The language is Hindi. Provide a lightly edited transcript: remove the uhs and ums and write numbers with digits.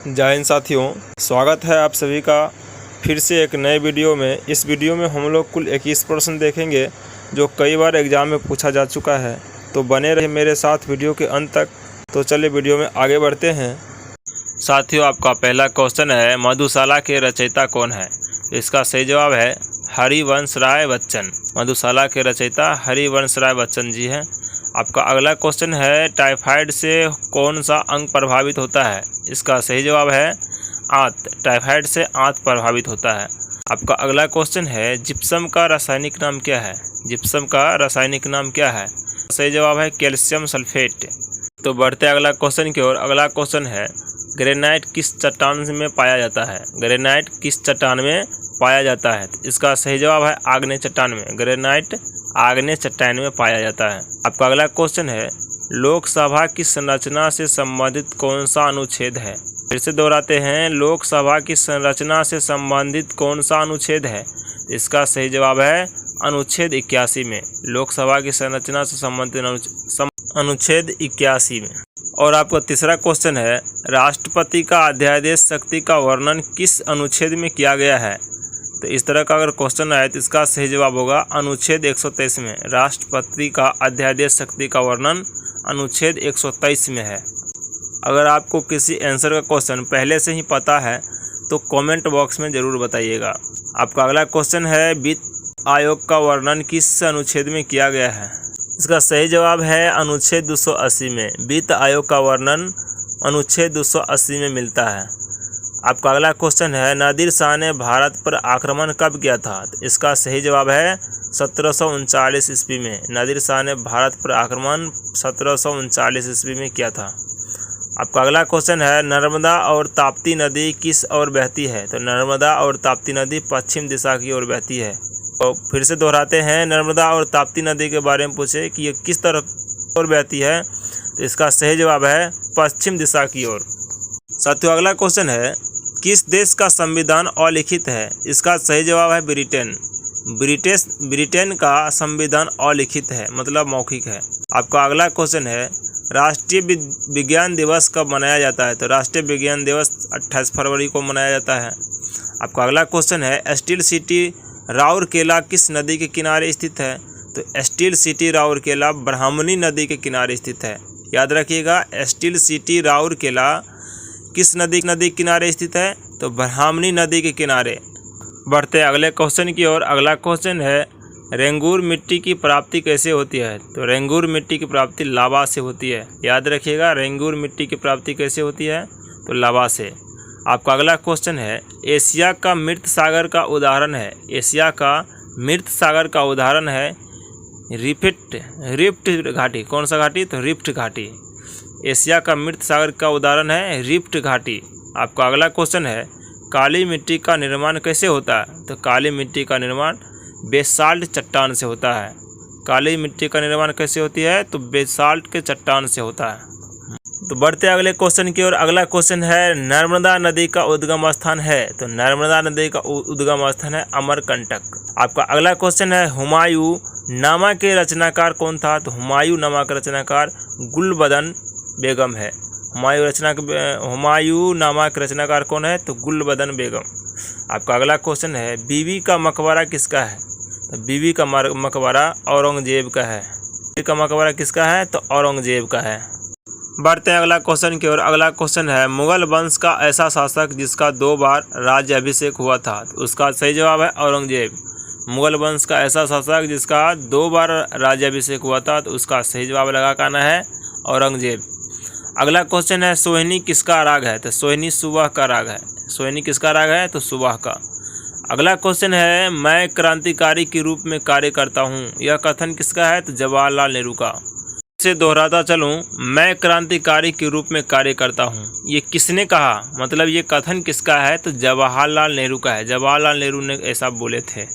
जय हिंद साथियों, स्वागत है आप सभी का फिर से एक नए वीडियो में। इस वीडियो में हम लोग कुल 21 प्रश्न देखेंगे जो कई बार एग्ज़ाम में पूछा जा चुका है। तो बने रहे मेरे साथ वीडियो के अंत तक। तो चलिए वीडियो में आगे बढ़ते हैं। साथियों, आपका पहला क्वेश्चन है, मधुशाला के रचयिता कौन है? इसका सही जवाब है हरिवंश राय बच्चन। मधुशाला के रचयिता हरिवंश राय बच्चन जी हैं। आपका अगला क्वेश्चन है, टाइफाइड से कौन सा अंग प्रभावित होता है? इसका सही जवाब है आंत। टाइफाइड से आंत प्रभावित होता है। आपका अगला क्वेश्चन है, जिप्सम का रासायनिक नाम क्या है? जिप्सम का रासायनिक नाम क्या है? सही जवाब है कैल्शियम सल्फेट। तो बढ़ते अगला क्वेश्चन की ओर। अगला क्वेश्चन है, ग्रेनाइट किस चट्टान में पाया जाता है? ग्रेनाइट किस चट्टान में पाया जाता है? इसका सही जवाब है आग्नेय चट्टान में। ग्रेनाइट आग्नेय चट्टान में पाया जाता है। आपका अगला क्वेश्चन है, लोकसभा की संरचना से संबंधित कौन सा अनुच्छेद है? फिर से दोहराते हैं, लोकसभा की संरचना से संबंधित कौन सा अनुच्छेद है? इसका सही जवाब है अनुच्छेद 81 में। लोकसभा की संरचना से संबंधित अनुच्छेद 81 में। और आपका तीसरा क्वेश्चन है, राष्ट्रपति का अध्यादेश शक्ति का वर्णन किस अनुच्छेद में किया गया है? तो इस तरह का अगर क्वेश्चन आए तो इसका सही जवाब होगा अनुच्छेद 123 में। राष्ट्रपति का अध्यादेश शक्ति का वर्णन अनुच्छेद 123 में है। अगर आपको किसी आंसर का क्वेश्चन पहले से ही पता है तो कमेंट बॉक्स में ज़रूर बताइएगा। आपका अगला क्वेश्चन है, वित्त आयोग का वर्णन किस अनुच्छेद में किया गया है? इसका सही जवाब है अनुच्छेद 280 में। वित्त आयोग का वर्णन अनुच्छेद 280 में मिलता है। आपका अगला क्वेश्चन है, नादिर शाह ने भारत पर आक्रमण कब किया था? तो इसका सही जवाब है 1739 ईस्वी में। नादिर शाह ने भारत पर आक्रमण 1739 ईस्वी में किया था। आपका अगला क्वेश्चन है, नर्मदा और ताप्ती नदी किस ओर बहती है? तो नर्मदा और ताप्ती नदी पश्चिम दिशा की ओर बहती है। तो फिर से दोहराते हैं, नर्मदा और ताप्ती नदी के बारे में पूछे कि ये किस तरफ ओर बहती है? तो इसका सही जवाब है पश्चिम दिशा की ओर। साथियों, अगला क्वेश्चन है, किस देश का संविधान अलिखित है? इसका सही जवाब है ब्रिटेन। ब्रिटेन का संविधान अलिखित है, मतलब मौखिक है। आपका अगला क्वेश्चन है, राष्ट्रीय विज्ञान दिवस कब मनाया जाता है? तो राष्ट्रीय विज्ञान दिवस 28 फरवरी को मनाया जाता है। आपका अगला क्वेश्चन है, स्टील सिटी राउरकेला किस नदी के किनारे स्थित है? तो स्टील सिटी राउरकेला ब्राह्मणी नदी के किनारे स्थित है। याद रखिएगा, स्टील सिटी राउरकेला किस नदी के किनारे स्थित है? तो ब्राह्मणी नदी के किनारे। बढ़ते अगले क्वेश्चन की ओर। अगला क्वेश्चन है, रेंगूर मिट्टी की प्राप्ति कैसे होती है? तो रेंगूर मिट्टी की प्राप्ति लावा से होती है। याद रखिएगा, रेंगूर मिट्टी की प्राप्ति कैसे होती है? तो लावा से। आपका अगला क्वेश्चन है, एशिया का मृत सागर का उदाहरण है। एशिया का मृत सागर का उदाहरण है रिफ्ट घाटी। कौन सा घाटी? तो रिफ्ट घाटी। एशिया का मृत सागर का उदाहरण है रिफ्ट घाटी। आपका अगला क्वेश्चन है, काली मिट्टी का निर्माण कैसे होता है? तो काली मिट्टी का निर्माण बेसाल्ट चट्टान से होता है। काली मिट्टी का निर्माण कैसे होती है? तो बेसाल्ट के चट्टान से होता है। तो बढ़ते अगले क्वेश्चन की ओर। अगला क्वेश्चन है, नर्मदा नदी का उद्गम स्थान है? तो नर्मदा नदी का उद्गम स्थान है अमरकंटक। आपका अगला क्वेश्चन है, हुमायूं नामा के रचनाकार कौन था? तो हुमायूं नामा का रचनाकार गुलबदन बेगम है। हुमायूं नामा के रचनाकार कौन है? तो गुलबदन बेगम। आपका अगला क्वेश्चन है, बीबी का मकबरा किसका है? तो बीबी का मकबरा औरंगजेब का है। बीबी का मकबरा किसका है? तो औरंगजेब का है। बढ़ते हैं अगला क्वेश्चन की ओर। अगला क्वेश्चन है, मुगल वंश का ऐसा शासक जिसका 2 बार राज्य अभिषेक हुआ था? तो उसका सही जवाब है औरंगजेब। मुगल वंश का ऐसा शासक जिसका 2 बार राज्य अभिषेक हुआ था, तो उसका सही जवाब लगा के आना है औरंगजेब। अगला क्वेश्चन है, सोहिनी किसका राग है? तो सोहिनी सुबह का राग है। सोहिनी किसका राग है? तो सुबह का। अगला क्वेश्चन है, मैं क्रांतिकारी के रूप में कार्य करता हूँ। यह कथन किसका है? तो जवाहरलाल नेहरू का। इसे दोहराता चलूँ, मैं क्रांतिकारी के रूप में कार्य करता हूँ, ये किसने कहा? मतलब ये कथन किसका है? तो जवाहरलाल नेहरू का है। जवाहरलाल नेहरू ने ऐसा बोले थे।